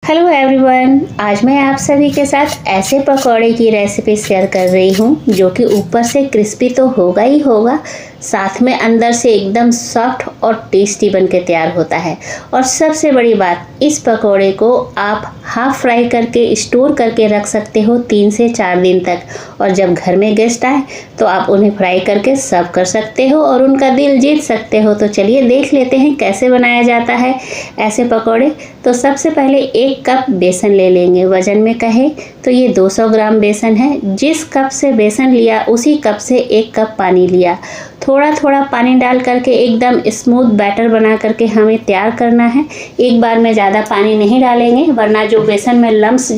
Hello everyone, आज मैं आप सभी के साथ ऐसे पकौड़े की रेसिपी शेयर कर रही हूँ जो कि ऊपर से क्रिस्पी तो होगा ही होगा, साथ में अंदर से एकदम सॉफ्ट और टेस्टी बन के तैयार होता है। और सबसे बड़ी बात, इस पकौड़े को आप हाफ फ्राई करके स्टोर करके रख सकते हो 3 से 4 दिन तक, और जब घर में गेस्ट आए तो आप उन्हें फ्राई करके सर्व कर सकते हो और उनका दिल जीत सकते हो। तो चलिए देख लेते हैं कैसे बनाया जाता है ऐसे पकौड़े। तो सबसे पहले 1 कप बेसन ले लेंगे। वजन में कहे तो ये 200 ग्राम बेसन है। जिस कप से बेसन लिया उसी कप से 1 कप पानी लिया। थोड़ा थोड़ा पानी डाल करके एकदम स्मूथ बैटर बना करके हमें तैयार करना है। एक बार में ज़्यादा पानी नहीं डालेंगे, वरना जो बेसन में लम्स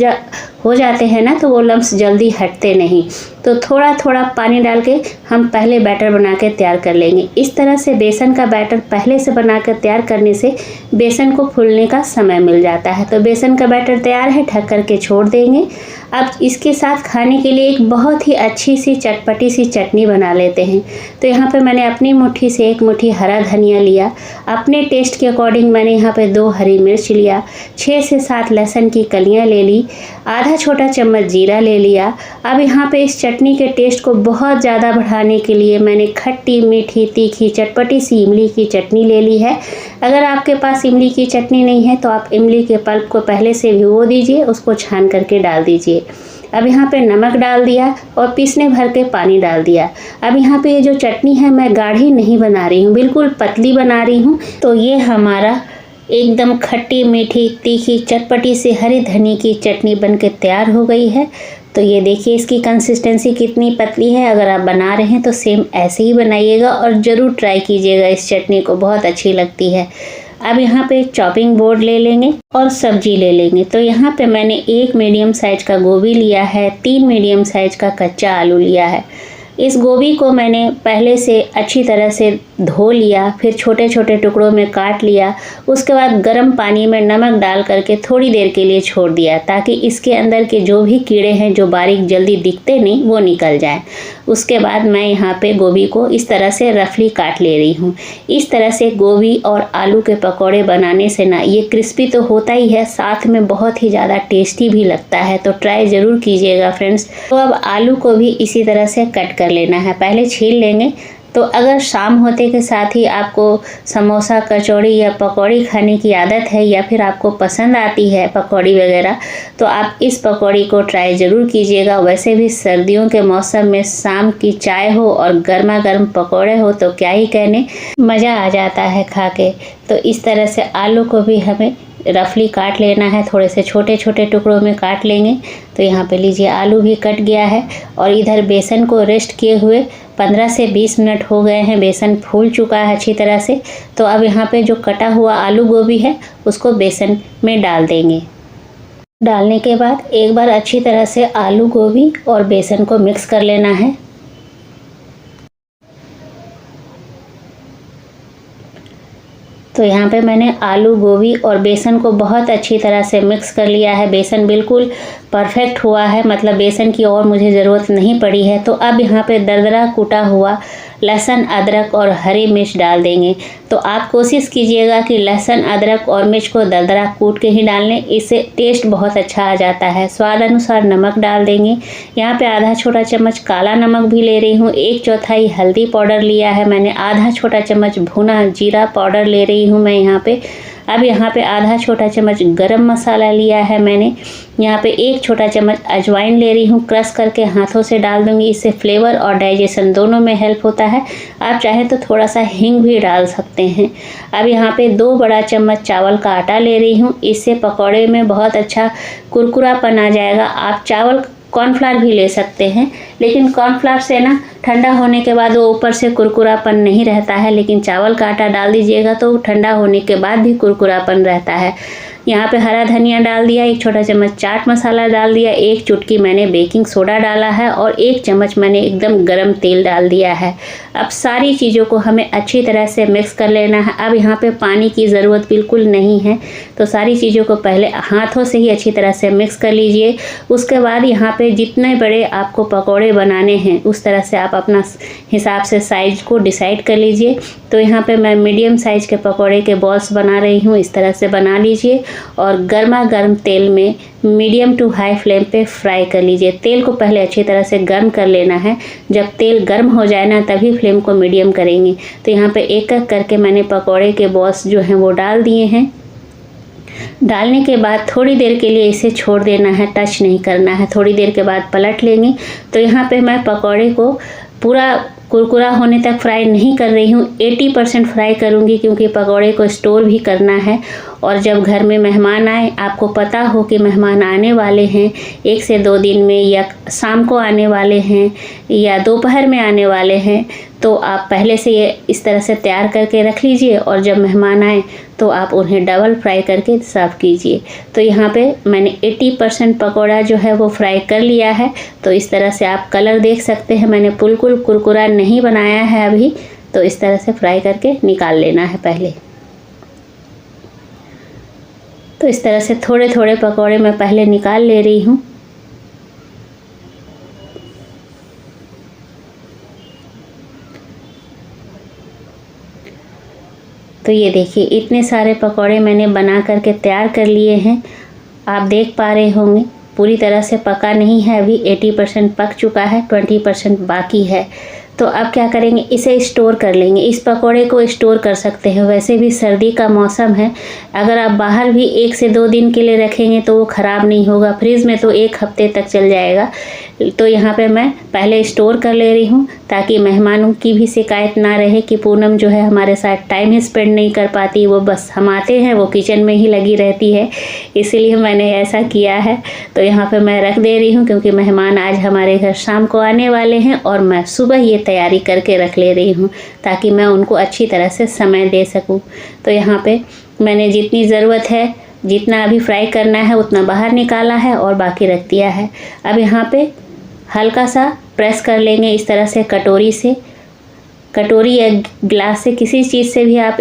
हो जाते हैं ना, तो वो लम्स जल्दी हटते नहीं। तो थोड़ा थोड़ा पानी डाल के हम पहले बैटर बना के तैयार कर लेंगे। इस तरह से बेसन का बैटर पहले से बना कर तैयार करने से बेसन को फूलने का समय मिल जाता है। तो बेसन का बैटर तैयार है, ढक करके छोड़ देंगे। अब इसके साथ खाने के लिए एक बहुत ही अच्छी सी चटपटी सी चटनी बना लेते हैं। तो यहाँ पे मैंने अपनी मुट्ठी से 1 मुट्ठी हरा धनिया लिया। अपने टेस्ट के अकॉर्डिंग मैंने यहाँ पे 2 हरी मिर्च लिया, 6 से 7 लहसुन की कलियाँ ले ली, आधा छोटा चम्मच जीरा ले लिया। अब यहाँ पे इस चटनी के टेस्ट को बहुत ज़्यादा बढ़ाने के लिए मैंने खट्टी मीठी तीखी चटपटी सी इमली की चटनी ले ली है। अगर आपके पास इमली की चटनी नहीं है तो आप इमली के पल्प को पहले से भिगो दीजिए, उसको छान करके डाल दीजिए। अब यहाँ पे नमक डाल दिया और पीसने भर के पानी डाल दिया। अब यहाँ पे ये जो चटनी है मैं गाढ़ी नहीं बना रही हूँ, बिल्कुल पतली बना रही हूँ। तो ये हमारा एकदम खट्टी मीठी तीखी चटपटी से हरी धनिया की चटनी बन के तैयार हो गई है। तो ये देखिए इसकी कंसिस्टेंसी कितनी पतली है। अगर आप बना रहे हैं तो सेम ऐसे ही बनाइएगा और ज़रूर ट्राई कीजिएगा, इस चटनी को बहुत अच्छी लगती है। अब यहाँ पे चॉपिंग बोर्ड ले लेंगे और सब्जी ले लेंगे। तो यहाँ पे मैंने 1 मीडियम साइज का गोभी लिया है, 3 मीडियम साइज का कच्चा आलू लिया है। इस गोभी को मैंने पहले से अच्छी तरह से धो लिया, फिर छोटे छोटे टुकड़ों में काट लिया। उसके बाद गर्म पानी में नमक डाल करके थोड़ी देर के लिए छोड़ दिया, ताकि इसके अंदर के जो भी कीड़े हैं जो बारीक जल्दी दिखते नहीं वो निकल जाए। उसके बाद मैं यहाँ पे गोभी को इस तरह से रफली काट ले रही हूँ। इस तरह से गोभी और आलू के पकौड़े बनाने से ना ये क्रिस्पी तो होता ही है, साथ में बहुत ही ज़्यादा टेस्टी भी लगता है। तो ट्राई ज़रूर कीजिएगा फ्रेंड्स। तो अब आलू को भी इसी तरह से कट कर लेना है, पहले छील लेंगे। तो अगर शाम होते के साथ ही आपको समोसा कचौड़ी या पकौड़ी खाने की आदत है, या फिर आपको पसंद आती है पकौड़ी वगैरह, तो आप इस पकौड़ी को ट्राई ज़रूर कीजिएगा। वैसे भी सर्दियों के मौसम में शाम की चाय हो और गर्मा गर्म पकौड़े हो तो क्या ही कहने, मज़ा आ जाता है खा के। तो इस तरह से आलू को भी हमें रफली काट लेना है, थोड़े से छोटे छोटे टुकड़ों में काट लेंगे। तो यहाँ पे लीजिए आलू भी कट गया है, और इधर बेसन को रेस्ट किए हुए 15 से 20 मिनट हो गए हैं। बेसन फूल चुका है अच्छी तरह से। तो अब यहाँ पे जो कटा हुआ आलू गोभी है उसको बेसन में डाल देंगे। डालने के बाद एक बार अच्छी तरह से आलू गोभी और बेसन को मिक्स कर लेना है। तो यहाँ पे मैंने आलू गोभी और बेसन को बहुत अच्छी तरह से मिक्स कर लिया है। बेसन बिल्कुल परफेक्ट हुआ है, मतलब बेसन की और मुझे ज़रूरत नहीं पड़ी है। तो अब यहाँ पे दरदरा कूटा हुआ लहसुन अदरक और हरी मिर्च डाल देंगे। तो आप कोशिश कीजिएगा कि लहसुन अदरक और मिर्च को दरदरा कूट के ही डालें, इससे टेस्ट बहुत अच्छा आ जाता है। स्वाद अनुसार नमक डाल देंगे। यहाँ पे आधा छोटा चम्मच काला नमक भी ले रही हूँ। 1/4 हल्दी पाउडर लिया है मैंने। आधा छोटा चम्मच भुना जीरा पाउडर ले रही हूँ मैं यहाँ पे। अब यहाँ पे आधा छोटा चम्मच गरम मसाला लिया है मैंने। यहाँ पे 1 छोटा चम्मच अजवाइन ले रही हूँ, क्रश करके हाथों से डाल दूँगी। इससे फ्लेवर और डाइजेशन दोनों में हेल्प होता है। आप चाहें तो थोड़ा सा हींग भी डाल सकते हैं। अब यहाँ पे 2 बड़ा चम्मच चावल का आटा ले रही हूँ। इससे पकौड़े में बहुत अच्छा कुरकुरापन आ जाएगा। आप चावल कॉर्नफ्लावर भी ले सकते हैं, लेकिन कॉर्नफ्लावर से ना ठंडा होने के बाद वो ऊपर से कुरकुरापन नहीं रहता है, लेकिन चावल का आटा डाल दीजिएगा तो ठंडा होने के बाद भी कुरकुरापन रहता है। यहाँ पे हरा धनिया डाल दिया, 1 छोटा चम्मच चाट मसाला डाल दिया, 1 चुटकी मैंने बेकिंग सोडा डाला है, और 1 चम्मच मैंने एकदम गरम तेल डाल दिया है। अब सारी चीज़ों को हमें अच्छी तरह से मिक्स कर लेना है। अब यहाँ पे पानी की ज़रूरत बिल्कुल नहीं है। तो सारी चीज़ों को पहले हाथों से ही अच्छी तरह से मिक्स कर लीजिए। उसके बाद यहाँ पे जितने बड़े आपको पकौड़े बनाने हैं उस तरह से आप अपना हिसाब से साइज़ को डिसाइड कर लीजिए। तो यहाँ पे मैं मीडियम साइज़ के पकौड़े के बॉल्स बना रही हूँ, इस तरह से बना लीजिए। और गर्मा गर्म तेल में मीडियम टू हाई फ्लेम पे फ्राई कर लीजिए। तेल को पहले अच्छी तरह से गर्म कर लेना है। जब तेल गर्म हो जाए ना तभी फ्लेम को मीडियम करेंगे। तो यहाँ पे एक एक करके मैंने पकौड़े के बॉल्स जो हैं वो डाल दिए हैं। डालने के बाद थोड़ी देर के लिए इसे छोड़ देना है, टच नहीं करना है। थोड़ी देर के बाद पलट लेंगे। तो यहाँ पे मैं पकौड़े को पूरा कुरकुरा होने तक फ्राई नहीं कर रही हूँ, 80% फ्राई करूँगी, क्योंकि पकौड़े को स्टोर भी करना है। और जब घर में मेहमान आए, आपको पता हो कि मेहमान आने वाले हैं 1 से 2 दिन में, या शाम को आने वाले हैं या दोपहर में आने वाले हैं, तो आप पहले से ये इस तरह से तैयार करके रख लीजिए और जब मेहमान आए तो आप उन्हें डबल फ्राई करके सर्व कीजिए। तो यहाँ पे मैंने 80% पकौड़ा जो है वो फ्राई कर लिया है। तो इस तरह से आप कलर देख सकते हैं, मैंने बिल्कुल कुरकुरा नहीं बनाया है अभी। तो इस तरह से फ्राई करके निकाल लेना है पहले। तो इस तरह से थोड़े थोड़े पकौड़े मैं पहले निकाल ले रही हूँ। तो ये देखिए इतने सारे पकौड़े मैंने बना करके तैयार कर लिए हैं। आप देख पा रहे होंगे पूरी तरह से पका नहीं है, अभी 80% पक चुका है, 20% बाकी है। तो अब क्या करेंगे, इसे स्टोर कर लेंगे। इस पकौड़े को स्टोर कर सकते हैं, वैसे भी सर्दी का मौसम है। अगर आप बाहर भी 1 से 2 दिन के लिए रखेंगे तो वो ख़राब नहीं होगा, फ्रिज में तो 1 हफ्ते तक चल जाएगा। तो यहाँ पे मैं पहले स्टोर कर ले रही हूँ ताकि मेहमानों की भी शिकायत ना रहे कि पूनम जो है हमारे साथ टाइम ही स्पेंड नहीं कर पाती, वो बस हम आते हैं वो किचन में ही लगी रहती है, इसीलिए मैंने ऐसा किया है। तो यहाँ पे मैं रख दे रही हूँ क्योंकि मेहमान आज हमारे घर शाम को आने वाले हैं और मैं सुबह ये तैयारी करके रख ले रही हूँ ताकि मैं उनको अच्छी तरह से समय दे सकूँ। तो यहाँ पे मैंने जितनी ज़रूरत है, जितना अभी फ्राई करना है उतना बाहर निकाला है और बाकी रख दिया है। अब यहाँ पे हल्का सा प्रेस कर लेंगे इस तरह से कटोरी से, कटोरी या ग्लास से, किसी चीज़ से भी आप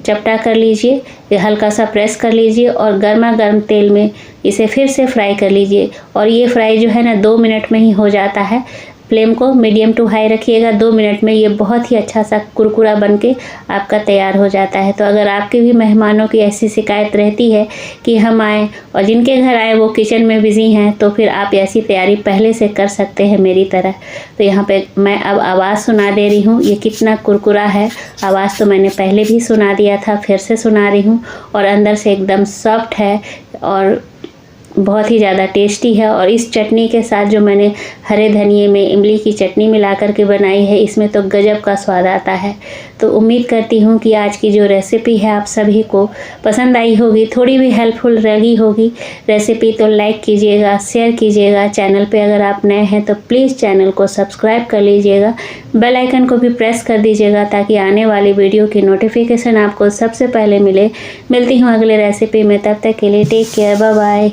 चपटा कर लीजिए। ये हल्का सा प्रेस कर लीजिए और गर्मा गर्म तेल में इसे फिर से फ्राई कर लीजिए। और ये फ्राई जो है ना 2 मिनट में ही हो जाता है। फ्लेम को मीडियम टू हाई रखिएगा, 2 मिनट में ये बहुत ही अच्छा सा कुरकुरा बनके आपका तैयार हो जाता है। तो अगर आपके भी मेहमानों की ऐसी शिकायत रहती है कि हम आए और जिनके घर आए वो किचन में बिज़ी हैं, तो फिर आप ऐसी तैयारी पहले से कर सकते हैं मेरी तरह। तो यहाँ पे मैं अब आवाज़ सुना दे रही हूँ, ये कितना कुरकुरा है। आवाज़ तो मैंने पहले भी सुना दिया था, फिर से सुना रही हूँ। और अंदर से एकदम सॉफ्ट है और बहुत ही ज़्यादा टेस्टी है। और इस चटनी के साथ जो मैंने हरे धनिए में इमली की चटनी मिला करके बनाई है, इसमें तो गजब का स्वाद आता है। तो उम्मीद करती हूँ कि आज की जो रेसिपी है आप सभी को पसंद आई होगी, थोड़ी भी हेल्पफुल लगी होगी रेसिपी। तो लाइक कीजिएगा, शेयर कीजिएगा। चैनल पे अगर आप नए हैं तो प्लीज़ चैनल को सब्सक्राइब कर लीजिएगा, बेल आइकन को भी प्रेस कर दीजिएगा ताकि आने वाली वीडियो की नोटिफिकेशन आपको सबसे पहले मिले। मिलती हूँ अगले रेसिपी में, तब तक के लिए टेक केयर, बाय बाय।